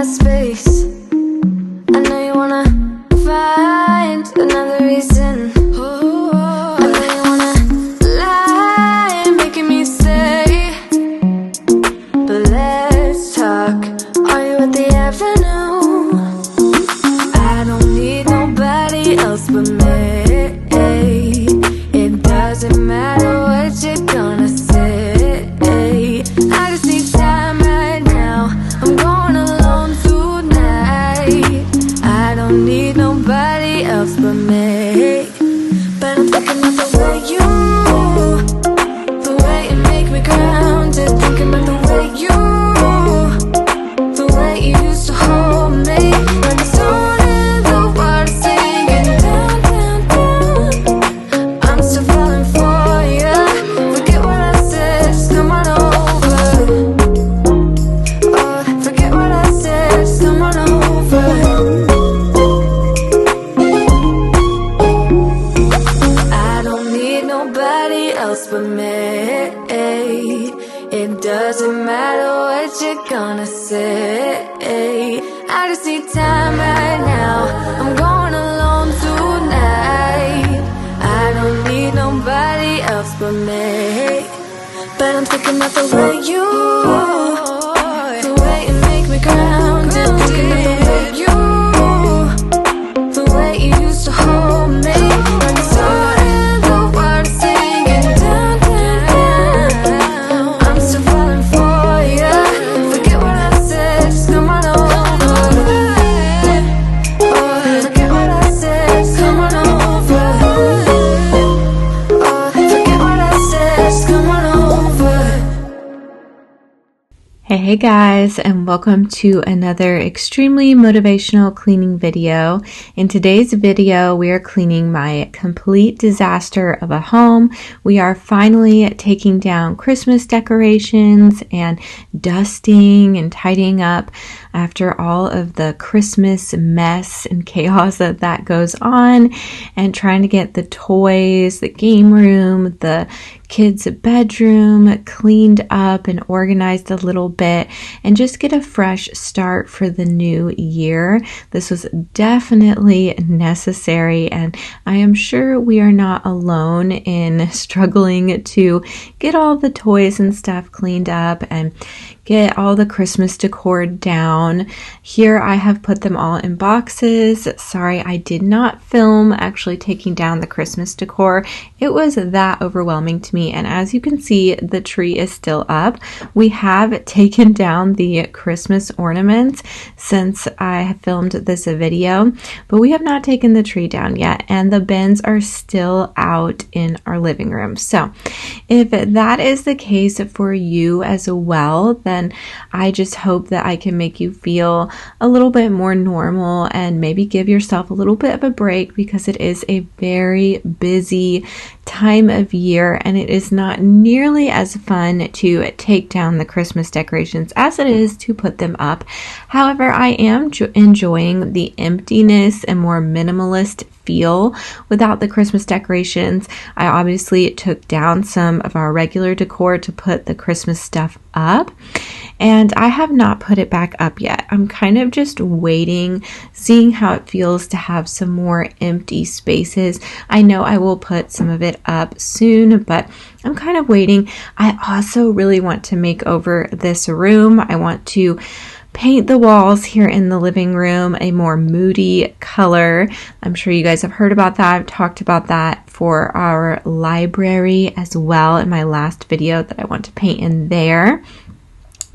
that space. I know you wanna find another reason. I know you wanna lie, making me stay. But let's talk. Are you at the avenue? I don't need nobody else but me. It doesn't matter what you're gonna say. I just need time right now. I'm going alone tonight. I don't need nobody else but me. But I'm thinking about the way you move, the way you make me grounded. Thinking about the way you move, the way you used to hold me. When the sun and the water singing down, down, down, I'm still falling for you. Forget what I said, just come on over. Oh, forget what I said, just come on over. I don't need nobody else but me. It doesn't matter what you're gonna say. I just need time right now. I'm going alone tonight. I don't need nobody else but me. But I'm thinking about the way you, the way you make me grounded. Thinking about the way you, the way you used to hold me. When the sun and the water singing down, down, down, I'm still falling for you. Forget what I said, just come on over. Oh, forget what I said, just come on over. Oh, forget what I said, just come on over. Hey guys, and welcome to another extremely motivational cleaning video. In today's video, we are cleaning my complete disaster of a home. We are finally taking down Christmas decorations and dusting and tidying up after all of the Christmas mess and chaos that goes on, and trying to get the toys, the game room, the kids' bedroom cleaned up and organized a little bit, and just get a fresh start for the new year. This was definitely necessary, and I am sure we are not alone in struggling to get all the toys and stuff cleaned up and get all the Christmas decor down. Here I have put them all in boxes. Sorry, I did not film actually taking down the Christmas decor. It was that overwhelming to me, and as you can see, the tree is still up. We have taken down the Christmas ornaments since I have filmed this video, but we have not taken the tree down yet, and the bins are still out in our living room. So if that is the case for you as well, then I just hope that I can make you feel a little bit more normal and maybe give yourself a little bit of a break, because it is a very busy time of year and it is not nearly as fun to take down the Christmas decorations as it is to put them up. However, I am enjoying the emptiness and more minimalist feel without the Christmas decorations. I obviously took down some of our regular decor to put the Christmas stuff up, and I have not put it back up yet. I'm kind of just waiting, seeing how it feels to have some more empty spaces. I know I will put some of it up soon, but I'm kind of waiting. I also really want to make over this room. I want to paint the walls here in the living room a more moody color. I'm sure you guys have heard about that. I've talked about that for our library as well in my last video, that I want to paint in there.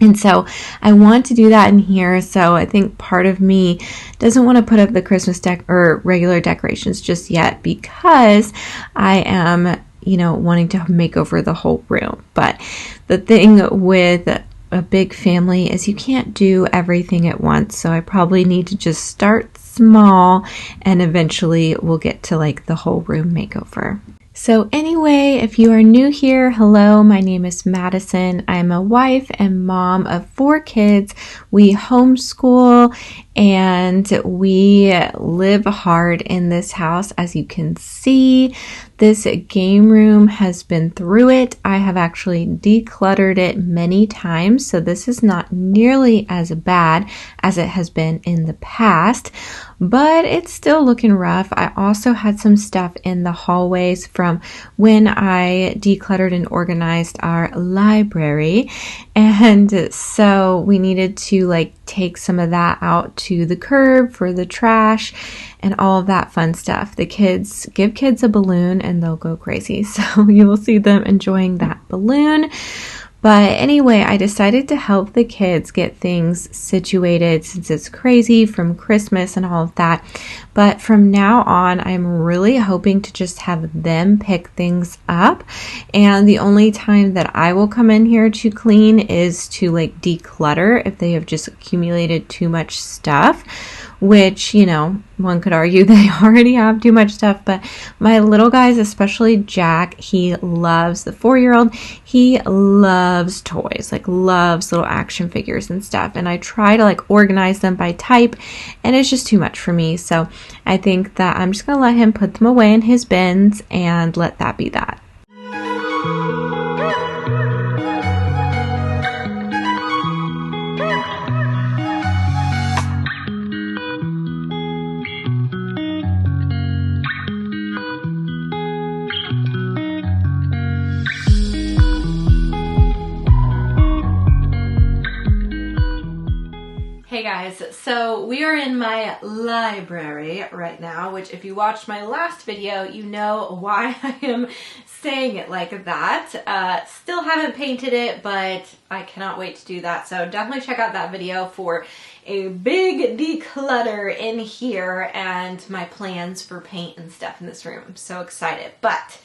And so I want to do that in here. So I think part of me doesn't want to put up the Christmas or regular decorations just yet, because I am, wanting to make over the whole room. But the thing with a big family is you can't do everything at once. So I probably need to just start small, and eventually we'll get to like the whole room makeover. So anyway, if you are new here, hello, my name is Madison. I'm a wife and mom of 4 kids. We homeschool, and we live hard in this house. As you can see, this game room has been through it. I have actually decluttered it many times, so this is not nearly as bad as it has been in the past, but it's still looking rough. I also had some stuff in the hallways from when I decluttered and organized our library, and so we needed to take some of that out to the curb for the trash and all of that fun stuff. The kids, give kids a balloon and they'll go crazy. So you will see them enjoying that balloon. But anyway, I decided to help the kids get things situated since it's crazy from Christmas and all of that. But from now on, I'm really hoping to just have them pick things up. And the only time that I will come in here to clean is to declutter if they have just accumulated too much stuff, which, one could argue they already have too much stuff. But my little guys, especially Jack, he loves, the 4-year-old, he loves toys, loves little action figures and stuff. And I try to organize them by type, and it's just too much for me. So I think that I'm just going to let him put them away in his bins and let that be that. Hey guys, so we are in my library right now, which if you watched my last video, you know why I am saying it like that. Still haven't painted it, but I cannot wait to do that. So definitely check out that video for a big declutter in here and my plans for paint and stuff in this room. I'm so excited. But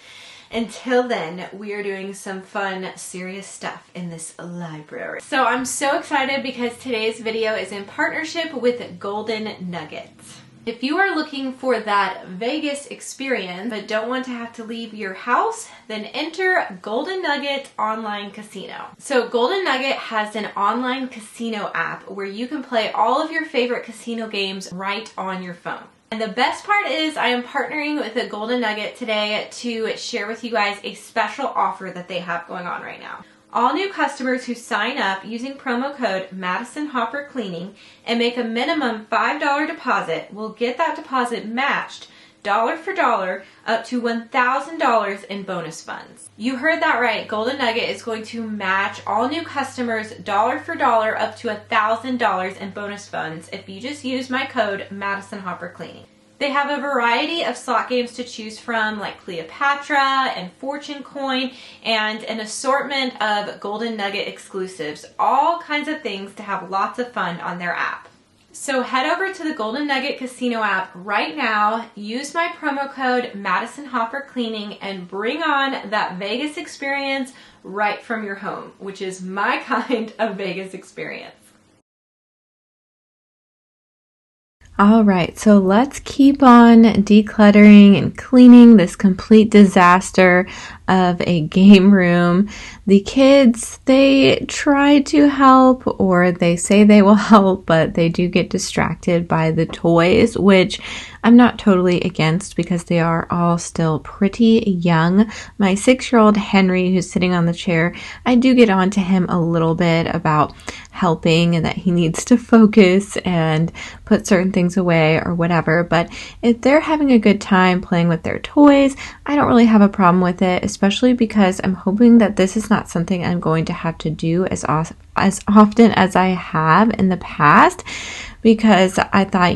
until then, we are doing some fun, serious stuff in this library. So I'm so excited because today's video is in partnership with Golden Nuggets. If you are looking for that Vegas experience but don't want to have to leave your house, then enter Golden Nugget Online Casino. So Golden Nugget has an online casino app where you can play all of your favorite casino games right on your phone. And the best part is I am partnering with a Golden Nugget today to share with you guys a special offer that they have going on right now. All new customers who sign up using promo code Madison Hopper Cleaning and make a minimum $5 deposit will get that deposit matched dollar for dollar up to $1,000 in bonus funds. You heard that right. Golden Nugget is going to match all new customers dollar for dollar up to $1,000 in bonus funds if you just use my code Madison Hopper Cleaning. They have a variety of slot games to choose from, like Cleopatra and Fortune Coin, and an assortment of Golden Nugget exclusives. All kinds of things to have lots of fun on their app. So head over to the Golden Nugget Casino app right now, use my promo code Madison Hopper Cleaning, and bring on that Vegas experience right from your home, which is my kind of Vegas experience. All right, so let's keep on decluttering and cleaning this complete disaster of a game room. The kids, they try to help, or they say they will help, but they do get distracted by the toys, which I'm not totally against because they are all still pretty young. My 6-year-old Henry, who's sitting on the chair, I do get on to him a little bit about helping and that he needs to focus and put certain things away or whatever. But if they're having a good time playing with their toys, I don't really have a problem with it, especially because I'm hoping that this is not something I'm going to have to do as often as I have in the past, because I thought,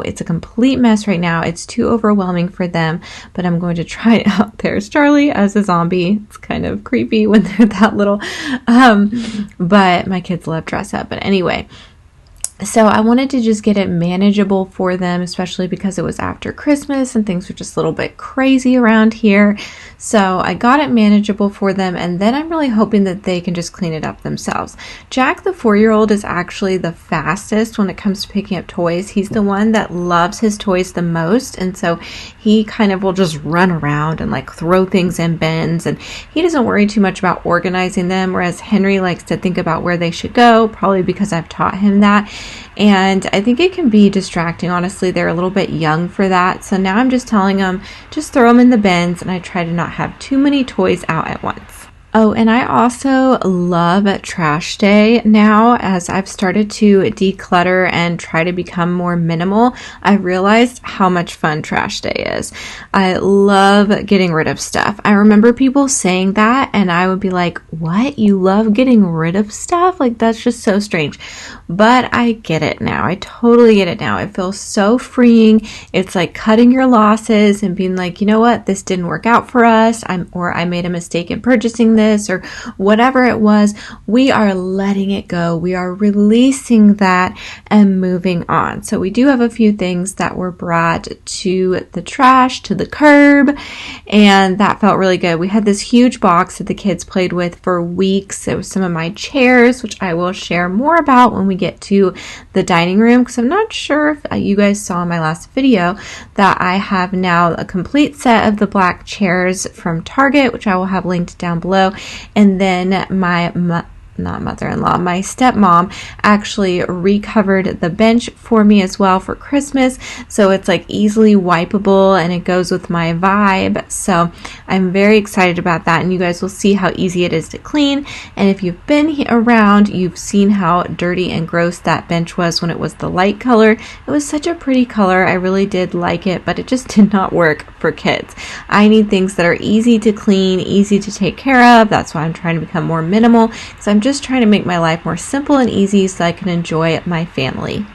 it's a complete mess right now. It's too overwhelming for them, but I'm going to try it out. There's Charlie as a zombie. It's kind of creepy when they're that little, but my kids love dress up. But anyway, so I wanted to just get it manageable for them, especially because it was after Christmas and things were just a little bit crazy around here. So I got it manageable for them, and then I'm really hoping that they can just clean it up themselves. Jack, the 4-year-old, is actually the fastest when it comes to picking up toys. He's the one that loves his toys the most, and so he kind of will just run around and throw things in bins, and he doesn't worry too much about organizing them, whereas Henry likes to think about where they should go, probably because I've taught him that. and I think it can be distracting. Honestly, they're a little bit young for that. So now I'm just telling them, just throw them in the bins, and I try to not have too many toys out at once. Oh, and I also love trash day now. As I've started to declutter and try to become more minimal, I realized how much fun trash day is. I love getting rid of stuff. I remember people saying that, and I would be like, what? You love getting rid of stuff? Like, that's just so strange. But I get it now. I totally get it now. It feels so freeing. It's like cutting your losses and being like, you know what? This didn't work out for us. I made a mistake in purchasing this, or whatever it was. We are letting it go. We are releasing that and moving on. So we do have a few things that were brought to the trash, to the curb, and that felt really good. We had this huge box that the kids played with for weeks. It was some of my chairs, which I will share more about when we get to the dining room, because I'm not sure if you guys saw in my last video that I have now a complete set of the black chairs from Target, which I will have linked down below. And then my my stepmom actually recovered the bench for me as well for Christmas, so it's like easily wipeable and it goes with my vibe. So I'm very excited about that, and you guys will see how easy it is to clean. And if you've been around, you've seen how dirty and gross that bench was when it was the light color. It was such a pretty color. I really did like it, but it just did not work for kids. I need things that are easy to clean, easy to take care of. That's why I'm trying to become more minimal, because I'm just trying to make my life more simple and easy so I can enjoy my family.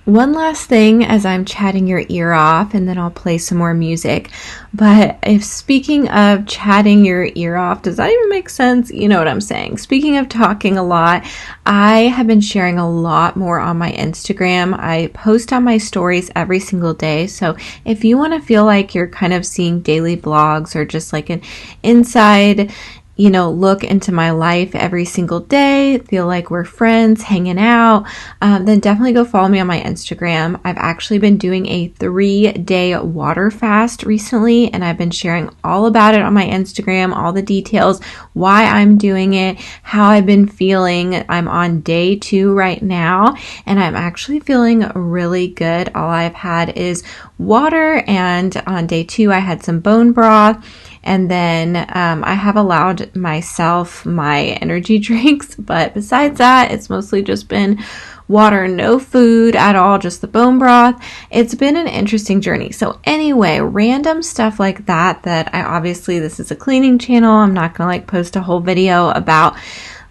One last thing as I'm chatting your ear off, and then I'll play some more music. But if speaking of chatting your ear off, does that even make sense? You know what I'm saying. Speaking of talking a lot, I have been sharing a lot more on my Instagram. I post on my stories every single day. So if you want to feel like you're kind of seeing daily vlogs or just like an inside look into my life every single day, feel like we're friends hanging out, then definitely go follow me on my Instagram. I've actually been doing a 3-day water fast recently, and I've been sharing all about it on my Instagram, all the details, why I'm doing it, how I've been feeling. I'm on day 2 right now, and I'm actually feeling really good. All I've had is water, and on day 2 I had some bone broth. And then I have allowed myself my energy drinks, but besides that, it's mostly just been water, no food at all, just the bone broth. It's been an interesting journey. So anyway, random stuff like that this is a cleaning channel. I'm not going to post a whole video about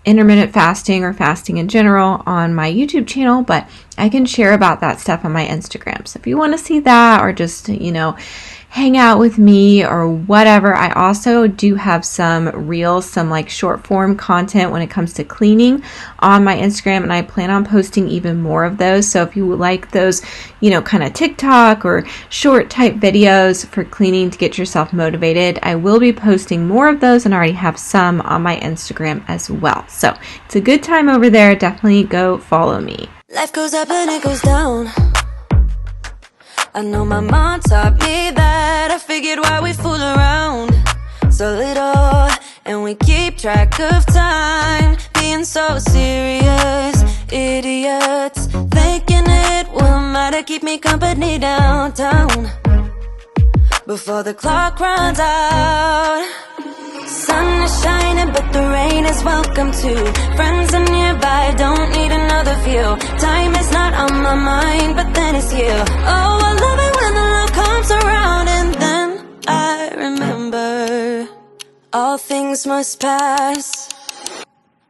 intermittent fasting or fasting in general on my YouTube channel, but I can share about that stuff on my Instagram. So if you want to see that, or just, hang out with me or whatever. I also do have some reels, some like short form content when it comes to cleaning on my Instagram, and I plan on posting even more of those. So if you like those, kind of TikTok or short type videos for cleaning to get yourself motivated, I will be posting more of those, and I already have some on my Instagram as well. So it's a good time over there. Definitely go follow me. Life goes up and it goes down. I know my mom taught me that. I figured why we fool around so little, and we keep track of time, being so serious, idiots, thinking it will matter, keep me company downtown before the clock runs out. Sun is shining, but the rain is welcome too. Friends are nearby, don't need another view. Time is not on my mind, but then it's you. Oh, I love it when the love comes around, and then I remember all things must pass.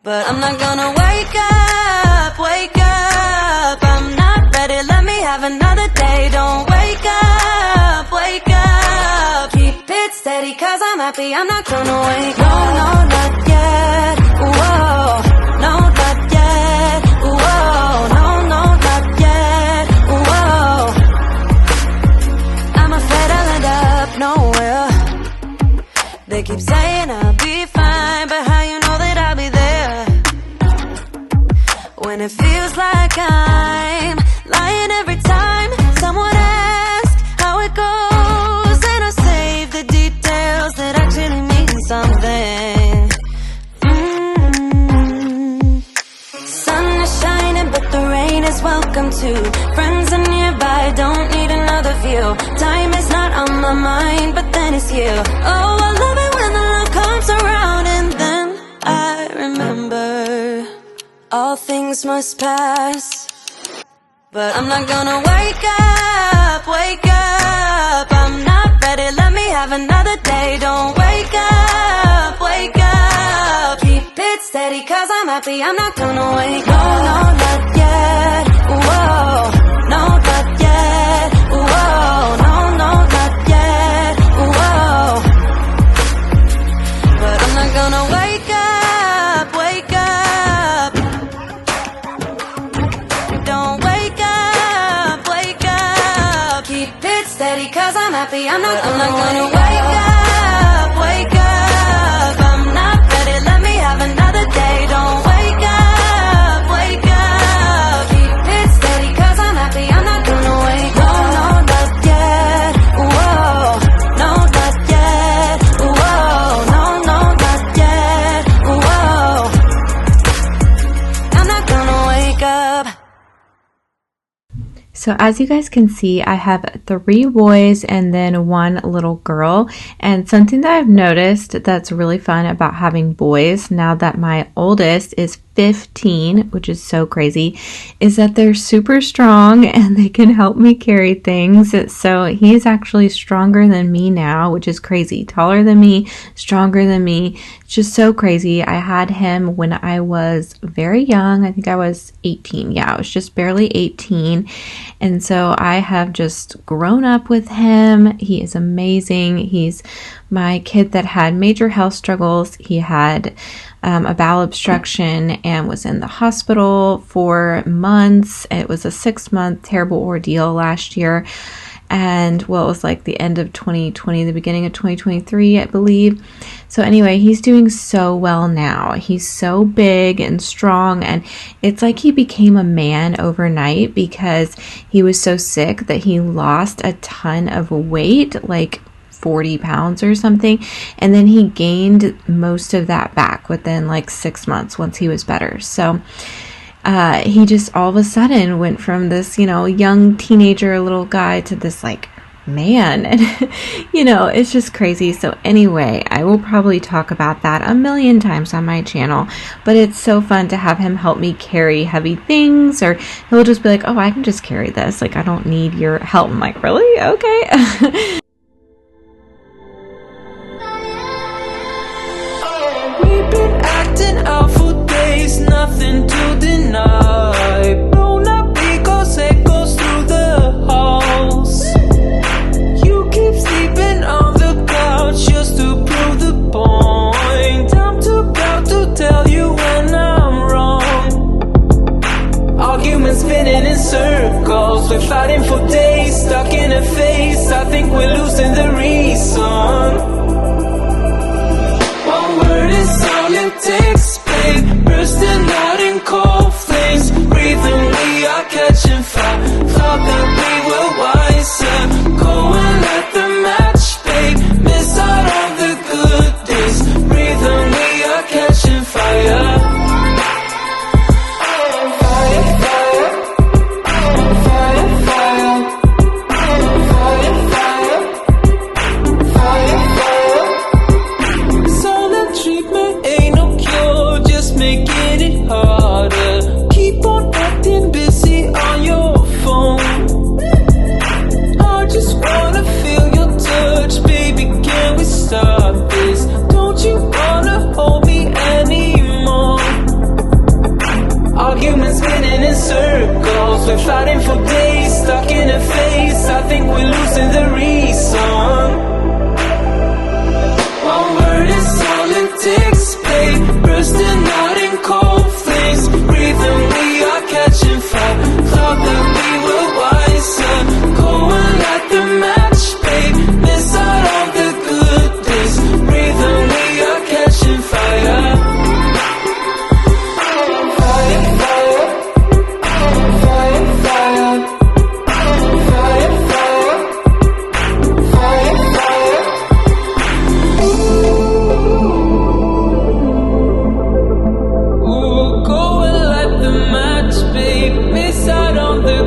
But I'm not gonna wake up, wake up. I'm not ready, let me have another day. Don't wake up, wake up. Keep it steady, cause I'm happy, I'm not gonna wake up. No, not yet, whoa. No, not yet, whoa. No, not yet, whoa. I'm afraid I'll end up nowhere. They keep saying I'll be fine, but how you know that I'll be there when it feels like I'm lying every time someone asks how it goes, and I save the details that actually mean something. welcome to. Friends are nearby, don't need another view. Time is not on my mind, but then it's you. Oh, I love it when the love comes around. And then I remember all things must pass. But I'm not gonna wake up, wake up. I'm not ready, let me have another day. Don't wake up, wake up. Keep it steady, cause I'm happy, I'm not gonna wake up. No, no, not yet, whoa. No, not yet, whoa. No, no, not yet, whoa. But I'm not gonna wake up, wake up. Don't wake up, wake up. Keep it steady, cause I'm happy, I'm not gonna wake up, wake up. I'm not ready, let me have another day. Don't wake up, wake up. Keep it steady, cause I'm happy, I'm not gonna wake up. No, no, not yet, whoa. No, not yet, whoa. No, no, not yet, whoa. I'm not gonna wake up. So as you guys can see, I have 3 boys and then 1 little girl. And something that I've noticed that's really fun about having boys, now that my oldest is 15, which is so crazy, is that they're super strong and they can help me carry things. So he's actually stronger than me now, which is crazy. Taller than me, stronger than me. It's just so crazy. I had him when I was very young. I think I was 18. Yeah, I was just barely 18. And so I have just grown up with him. He is amazing. He's my kid that had major health struggles. He had a bowel obstruction and was in the hospital for months. It was a 6-month terrible ordeal last year. And well, it was like the end of 2020, the beginning of 2023, I believe. So anyway, he's doing so well now. He's so big and strong, and it's like he became a man overnight because he was so sick that he lost a ton of weight, like 40 pounds or something, and then he gained most of that back within like 6 months once he was better. So he just all of a sudden went from this, young teenager little guy to this like man, and it's just crazy. So anyway, I will probably talk about that a million times on my channel, but it's so fun to have him help me carry heavy things, or he'll just be like, oh, I can just carry this, like I don't need your help. I'm like, really? Okay. Out for days, nothing to deny. Blown up because echoes through the halls. You keep sleeping on the couch just to prove the point. I'm too proud to tell you when I'm wrong. Arguments spinning in circles, we're fighting for days, stuck in a phase. I think we're losing the reason. One word is all it takes, babe. Bursting out in cold flames. Breathing, we are catching fire. Thought that we were wiser. Go and light the match, babe. Miss out on the good days. Breathing, we are catching fire. We're fighting for days, stuck in a phase. I think we're losing the reason. One word is all it takes, babe. Bursting out in cold flames. Breathing, we are catching fire. Thought that we were wiser. Go and light the match, babe. Miss out on the good days. Breathing, we are catching fire. Go and light the match, babe. Miss out on the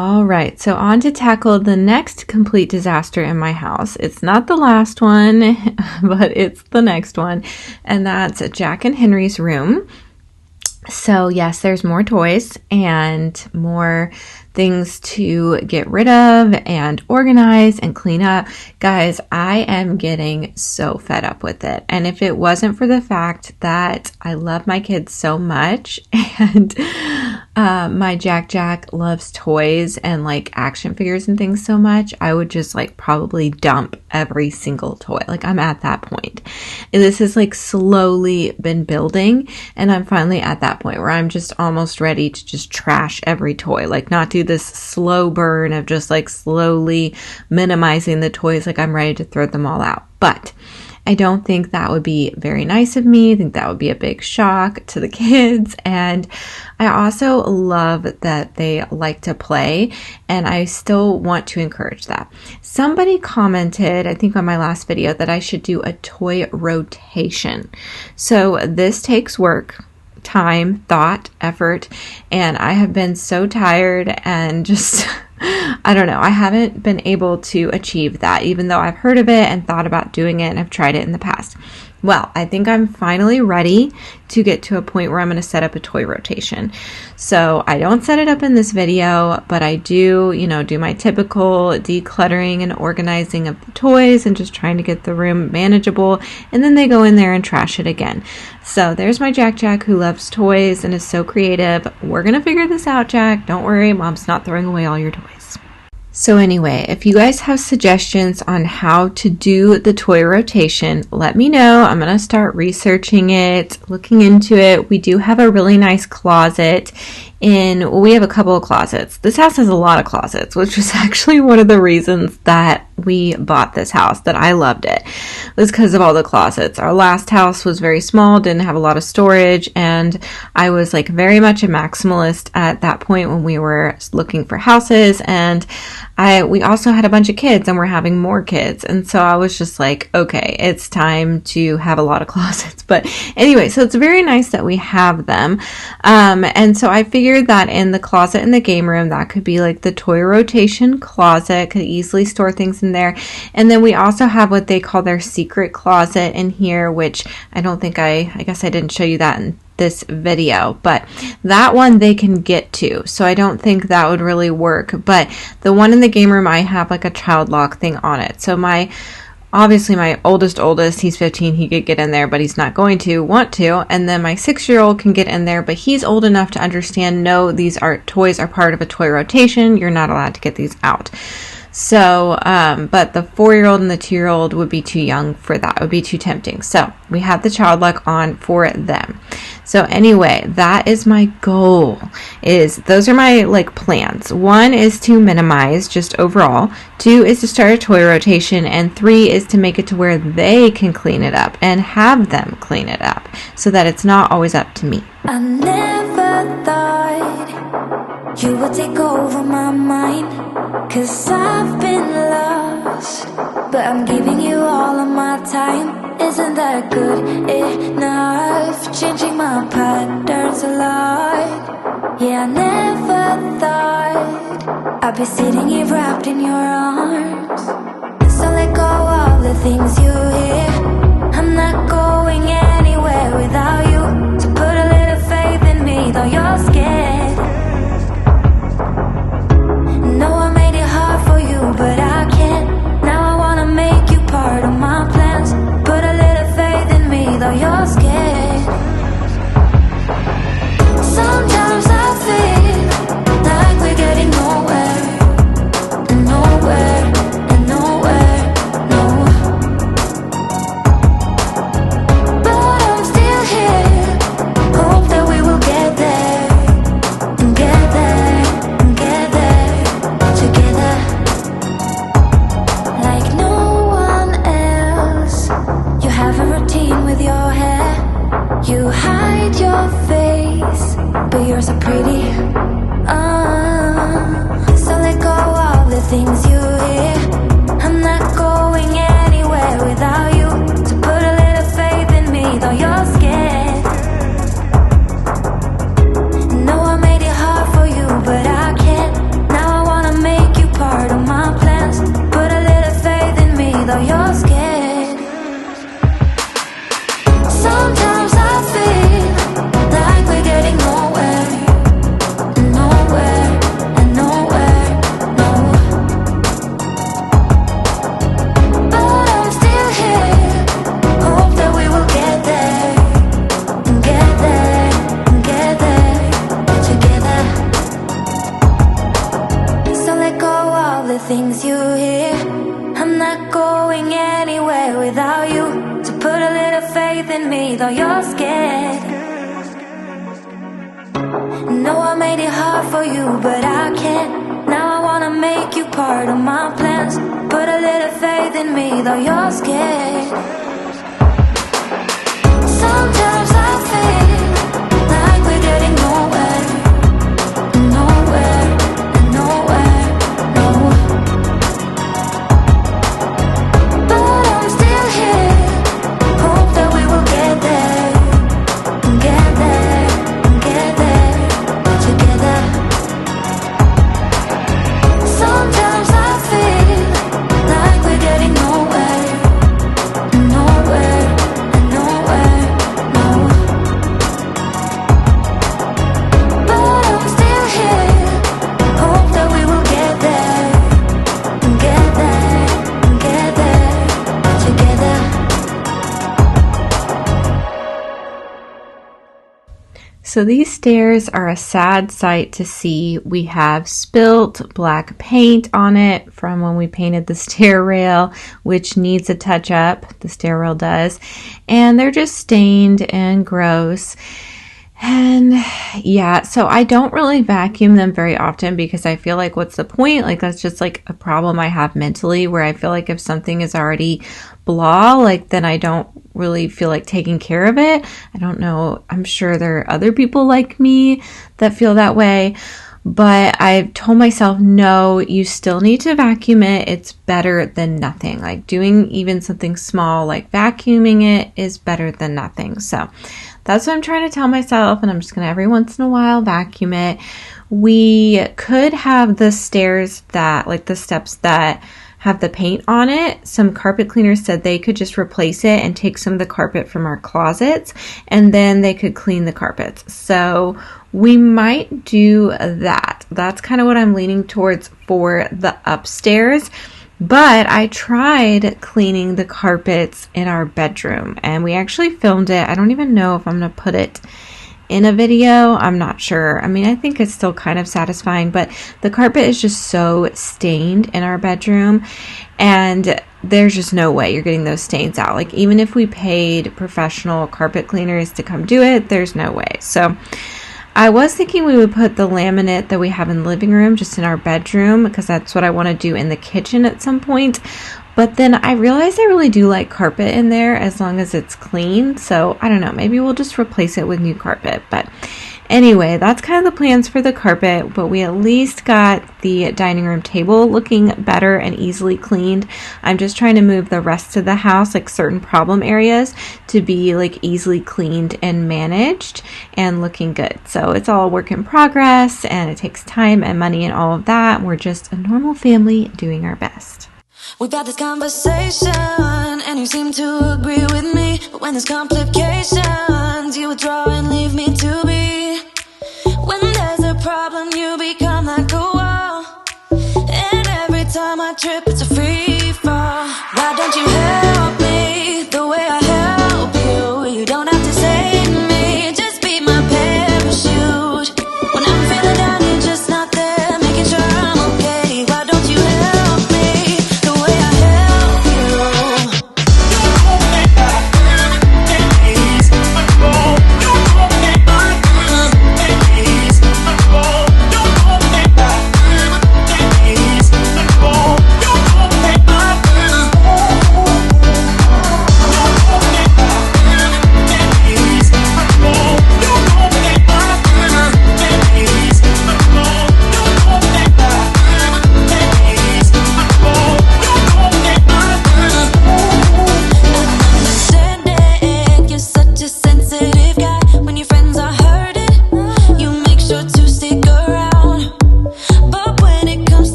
All right, so on to tackle the next complete disaster in my house. It's not the last one, but it's the next one, and that's Jack and Henry's room. So yes, there's more toys and more things to get rid of and organize and clean up. Guys, I am getting so fed up with it. And if it wasn't for the fact that I love my kids so much and my Jack loves toys and like action figures and things so much, I would just like probably dump every single toy. Like I'm at that point. This has like slowly been building, and I'm finally at that point where I'm just almost ready to just trash every toy. Like not do this slow burn of just like slowly minimizing the toys. Like I'm ready to throw them all out. But I don't think that would be very nice of me. I think that would be a big shock to the kids. And I also love that they like to play, and I still want to encourage that. Somebody commented, I think on my last video, that I should do a toy rotation. So this takes work, time, thought, effort, and I have been so tired and just I don't know, I haven't been able to achieve that, even though I've heard of it and thought about doing it and I've tried it in the past. Well, I think I'm finally ready to get to a point where I'm going to set up a toy rotation. So I don't set it up in this video, but I do, do my typical decluttering and organizing of the toys and just trying to get the room manageable. And then they go in there and trash it again. So there's my Jack who loves toys and is so creative. We're going to figure this out, Jack. Don't worry, Mom's not throwing away all your toys. So anyway, if you guys have suggestions on how to do the toy rotation, let me know. I'm going to start researching it, looking into it. We do have a really nice closet we have a couple of closets. This house has a lot of closets, which was actually one of the reasons that we bought this house, that I loved it, was because of all the closets. Our last house was very small, didn't have a lot of storage, and I was like very much a maximalist at that point when we were looking for houses, and we also had a bunch of kids and we're having more kids, and so I was just like, okay, it's time to have a lot of closets. But anyway, so it's very nice that we have them, and so I figured that in the closet in the game room, that could be like the toy rotation closet, could easily store things in there. And then we also have what they call their secret closet in here, which I don't think I guess I didn't show you that in this video, but that one they can get to, so I don't think that would really work. But the one in the game room, I have like a child lock thing on it, so obviously my oldest, he's 15, he could get in there, but he's not going to want to. And then my 6-year-old can get in there, but he's old enough to understand, no, these toys are part of a toy rotation. You're not allowed to get these out. So, but the 4-year-old and the 2-year-old would be too young for that. It would be too tempting. So we have the child lock on for them. So anyway, that is my goal. Those are my like plans. 1 is to minimize just overall. 2 is to start a toy rotation, and 3 is to make it to where they can clean it up and have them clean it up so that it's not always up to me. I never thought you would take over my mind, 'cause I've been lost, but I'm giving you all of my time. Isn't that good enough? Changing my patterns a lot. Yeah, I never thought I'd be sitting here wrapped in your arms. So let go of the things you hear. I'm not going anywhere without you. So put a little faith in me, though you're scared. No, I made it hard for you, but I can't. Now I wanna make you part of my plans. Put a little faith in me, though you're scared. Sometimes I feel like we're getting nowhere, nowhere, and nowhere, no. But I'm still here, hope that we will get there, and get there, and get there together. Like no one else, you have a routine with your hair. You hide your face, but you're so pretty. So let go of the things you hear. I'm not going anywhere without you. So put a little faith in me, though you're scared. No, I made it hard for you, but I can't. Now I Sometimes I feel like we're getting nowhere, nowhere, and nowhere, no. But I'm still here, hope that we will get there, and get there, and get there together. So let go of the things you hear. I'm not going anywhere without you. So put a little faith in me, though you're scared. No, I made it hard for you, but I can't. Now I wanna make you part of my plans. Put a little faith in me, though you're scared. Sometimes I feel like we're getting nowhere, nowhere, and nowhere, no. But I'm still here, hope that we will get there, and get there, and get there together. Sometimes I feel like we're getting nowhere, nowhere, and nowhere, no. But I'm still here, hope that we will get there, and get there, and get there together. So these stairs are a sad sight to see. We have spilt black paint on it from when we painted the stair rail, which needs a touch up. The stair rail does. And they're just stained and gross. And yeah, so I don't really vacuum them very often because I feel like what's the point? Like that's just like a problem I have mentally where I feel like if something is already blah, like then I don't really feel like taking care of it. I don't know. I'm sure there are other people like me that feel that way. But I've told myself, no, you still need to vacuum it. It's better than nothing. Like doing even something small like vacuuming it is better than nothing. So that's what I'm trying to tell myself, and I'm just going to every once in a while vacuum it. We could have the stairs that, like the steps that have the paint on it. Some carpet cleaners said they could just replace it and take some of the carpet from our closets, and then they could clean the carpets. So we might do that. That's kind of what I'm leaning towards for the upstairs. But I tried cleaning the carpets in our bedroom and we actually filmed it. I don't even know if I'm going to put it in a video. I'm not sure. I mean, I think it's still kind of satisfying, but the carpet is just so stained in our bedroom and there's just no way you're getting those stains out. Like even if we paid professional carpet cleaners to come do it, there's no way. So I was thinking we would put the laminate that we have in the living room just in our bedroom because that's what I want to do in the kitchen at some point. But then I realized I really do like carpet in there as long as it's clean. So I don't know, maybe we'll just replace it with new carpet. But anyway, that's kind of the plans for the carpet, but we at least got the dining room table looking better and easily cleaned. I'm just trying to move the rest of the house, like certain problem areas, to be like easily cleaned and managed and looking good. So it's all a work in progress and it takes time and money and all of that. We're just a normal family doing our best. We've had this conversation and you seem to agree with me, but when there's complications you withdraw and leave me to be. When there's a problem you become like a wall, and every time I trip it's a free fall. Why don't you help me the way I help you? You don't have to save me, just be my parachute. When I'm feeling down you're just not there, making sure I'm okay. Why don't you help me the way I help you?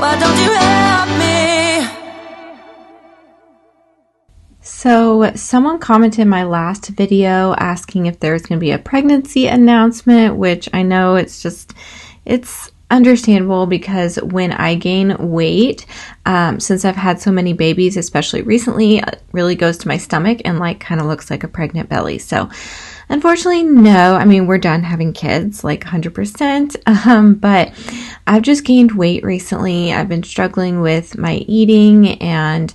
why don't you help me? So someone commented in my last video asking if there's going to be a pregnancy announcement, which I know it's understandable because when I gain weight, since I've had so many babies, especially recently, it really goes to my stomach and like kind of looks like a pregnant belly. So unfortunately, no. I mean, we're done having kids, like 100%. But I've just gained weight recently. I've been struggling with my eating, and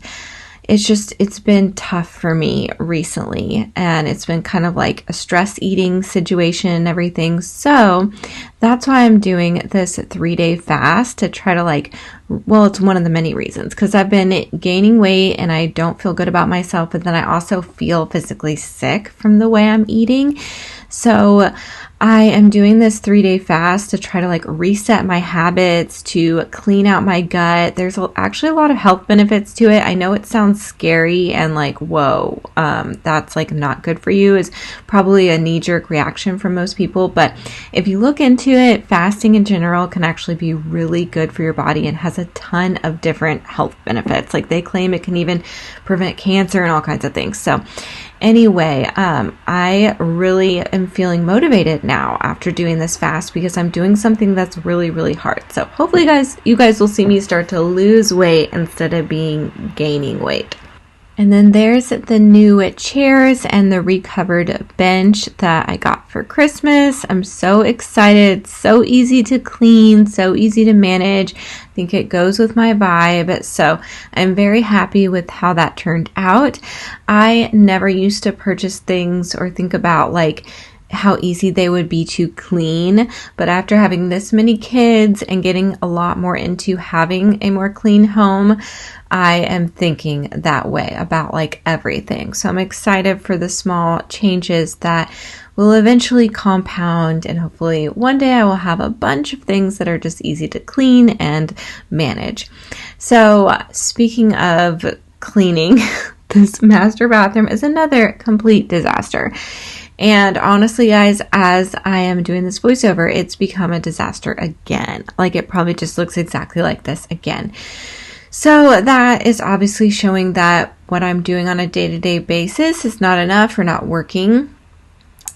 it's been tough for me recently, and it's been kind of like a stress eating situation and everything. So that's why I'm doing this 3-day fast to try to it's one of the many reasons, because I've been gaining weight and I don't feel good about myself, but then I also feel physically sick from the way I'm eating. So I am doing this 3-day fast to try to reset my habits, to clean out my gut. There's actually a lot of health benefits to it. I know it sounds scary and whoa, that's not good for you, is probably a knee-jerk reaction from most people. But if you look into it, fasting in general can actually be really good for your body and has a ton of different health benefits. They claim it can even prevent cancer and all kinds of things. So anyway, I really am feeling motivated now after doing this fast because I'm doing something that's really, really hard. So hopefully you guys will see me start to lose weight instead of gaining weight. And then there's the new chairs and the recovered bench that I got for Christmas. I'm so excited. So easy to clean, so easy to manage. I think it goes with my vibe. So I'm very happy with how that turned out. I never used to purchase things or think about how easy they would be to clean, but after having this many kids and getting a lot more into having a more clean home, I am thinking that way about everything. So I'm excited for the small changes that will eventually compound, and hopefully one day I will have a bunch of things that are just easy to clean and manage. So speaking of cleaning, this master bathroom is another complete disaster. And honestly, guys, as I am doing this voiceover, it's become a disaster again. It probably just looks exactly like this again. So that is obviously showing that what I'm doing on a day-to-day basis is not enough or not working.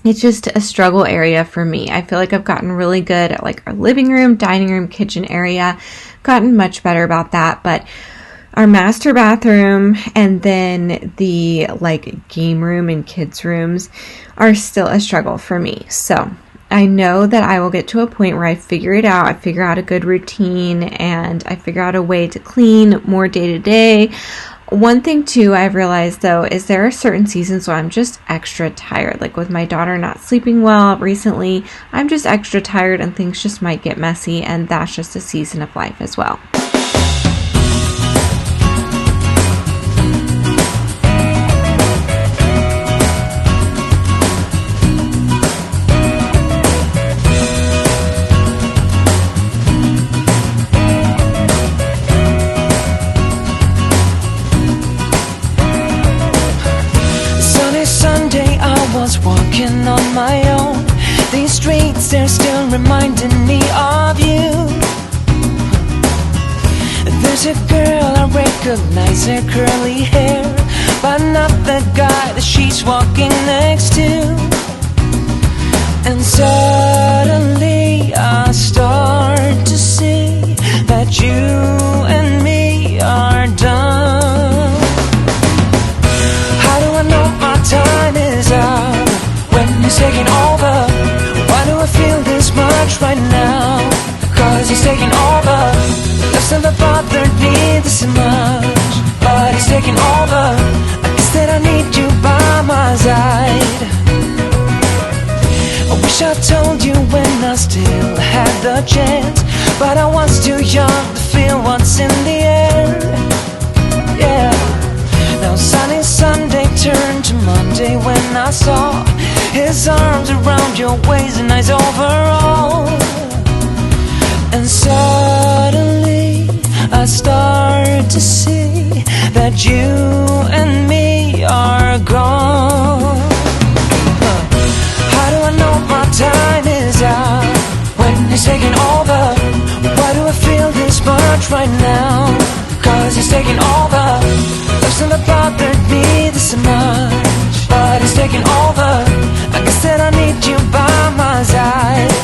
It's just a struggle area for me. I feel like I've gotten really good at our living room, dining room, kitchen area, gotten much better about that. But our master bathroom and then the game room and kids rooms are still a struggle for me. So I know that I will get to a point where I figure it out. I figure out a good routine and I figure out a way to clean more day to day. One thing too I've realized though is there are certain seasons where I'm just extra tired. With my daughter not sleeping well recently, I'm just extra tired and things just might get messy, and that's just a season of life as well. Walking on my own, these streets, they're still reminding me of you. There's a girl, I recognize her curly hair, but not the guy that she's walking next to. And suddenly I start to see that you and me are done. How do I know my time is up? He's taking over. Why do I feel this much right now? Cause he's taking over. Love's never bothered me this much, but he's taking over. I guess that I need you by my side. I wish I told you when I still had the chance, but I was too young to feel what's in the air. Yeah. Now sunny Sunday turned to Monday when I saw his arms around your waist and eyes overall. And suddenly I start to see that you and me are gone. How do I know my time is up when he's taking over? Why do I feel this much right now? now, 'cause it's taking over. First never bothered me this much, but it's taking over. Like I said, I need you by my side.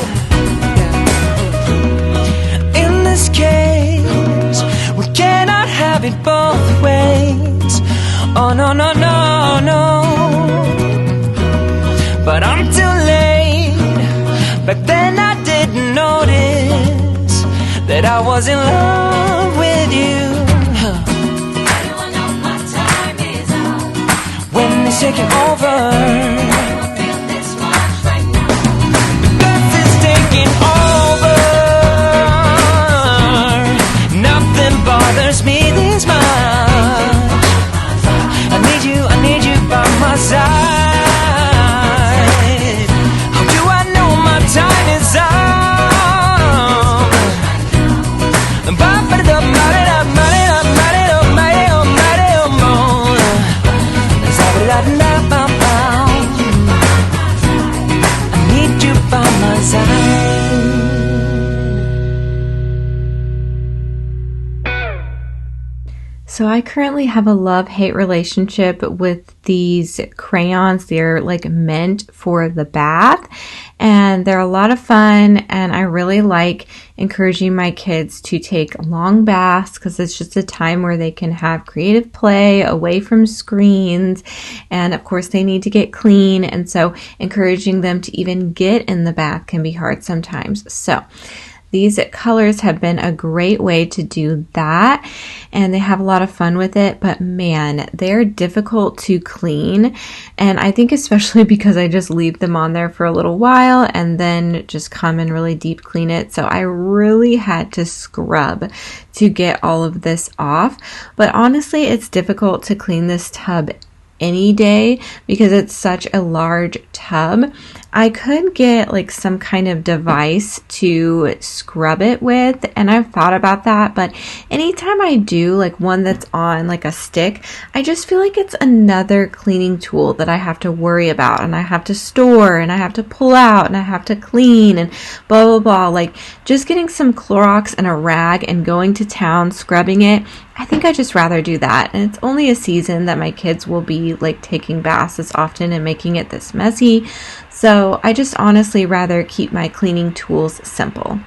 In this case, we cannot have it both ways. Oh no, no, no, no. But I'm too late. Back then I didn't notice that I was in love with you. I know my time is up. When it's taking over, I don't feel this much right now. because it's taking over. Nothing bothers me this much. I need you by my side. How do I know my time is up? I need you by my side. So I currently have a love-hate relationship with these crayons. They're like meant for the bath, and they're a lot of fun, and I really like encouraging my kids to take long baths because it's just a time where they can have creative play away from screens, and of course they need to get clean, and so encouraging them to even get in the bath can be hard sometimes. So these colors have been a great way to do that, and they have a lot of fun with it, but man, they're difficult to clean, and I think especially because I just leave them on there for a little while and then just come and really deep clean it, so I really had to scrub to get all of this off. But honestly, it's difficult to clean this tub any day because it's such a large tub. I could get like some kind of device to scrub it with, and I've thought about that, but anytime I do like one that's on like a stick, I just feel like it's another cleaning tool that I have to worry about, and I have to store, and I have to pull out, and I have to clean, and blah blah blah. Like just getting some Clorox and a rag and going to town scrubbing it, I think I'd just rather do that. And it's only a season that my kids will be like taking baths this often and making it this messy. So I just honestly rather keep my cleaning tools simple.